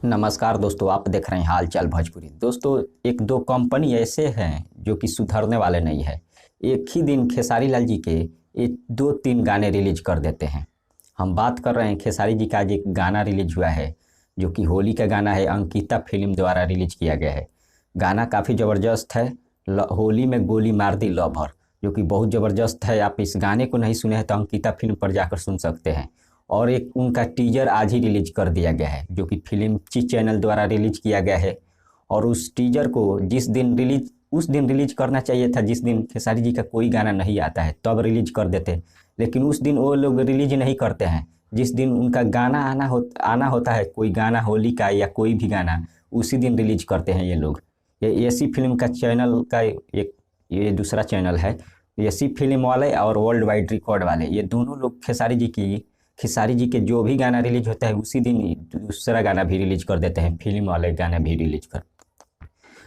नमस्कार दोस्तों, आप देख रहे हैं हाल चाल भोजपुरी। दोस्तों, एक दो कंपनी ऐसे हैं जो कि सुधरने वाले नहीं है। एक ही दिन खेसारी लाल जी के ये दो तीन गाने रिलीज कर देते हैं। हम बात कर रहे हैं खेसारी जी का आज एक गाना रिलीज हुआ है जो कि होली का गाना है, अंकिता फिल्म द्वारा रिलीज किया गया है। गाना काफ़ी ज़बरदस्त है। होली में गोली मार दी लवर, जो कि बहुत ज़बरदस्त है। आप इस गाने को नहीं सुने हैं तो अंकिता फिल्म पर जाकर सुन सकते हैं। और एक उनका टीजर आज ही रिलीज कर दिया गया है जो कि फिल्म ची चैनल द्वारा रिलीज किया गया है। और उस टीजर को जिस दिन रिलीज उस दिन रिलीज करना चाहिए था, जिस दिन खेसारी जी का कोई गाना नहीं आता है तब रिलीज कर देते, लेकिन उस दिन वो लोग रिलीज नहीं करते हैं। जिस दिन उनका गाना आना होता है, कोई गाना होली का या कोई भी गाना, उसी दिन रिलीज करते हैं ये लोग। ये एसी फिल्म का चैनल का एक ये दूसरा चैनल है। एसी फिल्म वाले और वर्ल्ड वाइड रिकॉर्ड वाले, ये दोनों लोग खेसारी जी के जो भी गाना रिलीज होता है उसी दिन दूसरा गाना भी रिलीज कर देते हैं, फिल्म वाले गाना भी रिलीज कर।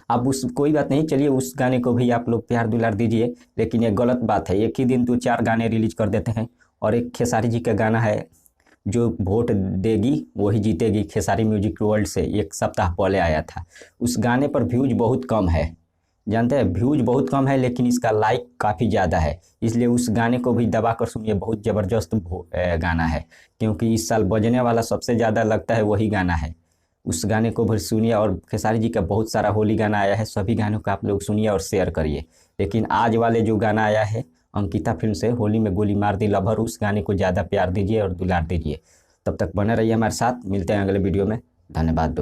अब उस कोई बात नहीं, चलिए उस गाने को भी आप लोग प्यार दुलार दीजिए, लेकिन ये गलत बात है। एक ही दिन दो चार गाने रिलीज कर देते हैं। और एक खेसारी जी का गाना है, जो वोट देगी वही जीतेगी, खेसारी म्यूजिक वर्ल्ड से एक सप्ताह पहले आया था। उस गाने पर व्यूज बहुत कम है, जानते हैं, व्यूज बहुत कम है, लेकिन इसका लाइक काफ़ी ज़्यादा है। इसलिए उस गाने को भी दबा कर सुनिए, बहुत ज़बरदस्त गाना है। क्योंकि इस साल बजने वाला सबसे ज़्यादा लगता है वही गाना है। उस गाने को भी सुनिए। और खेसारी जी का बहुत सारा होली गाना आया है, सभी गानों को आप लोग सुनिए और शेयर करिए। लेकिन आज वाले जो गाना आया है अंकिता फिल्म से, होली में गोली मार दी लवर, उस गाने को ज़्यादा प्यार दीजिए और दुलार दीजिए। तब तक बने रहिए हमारे साथ, मिलते हैं अगले वीडियो में। धन्यवाद दोस्तों।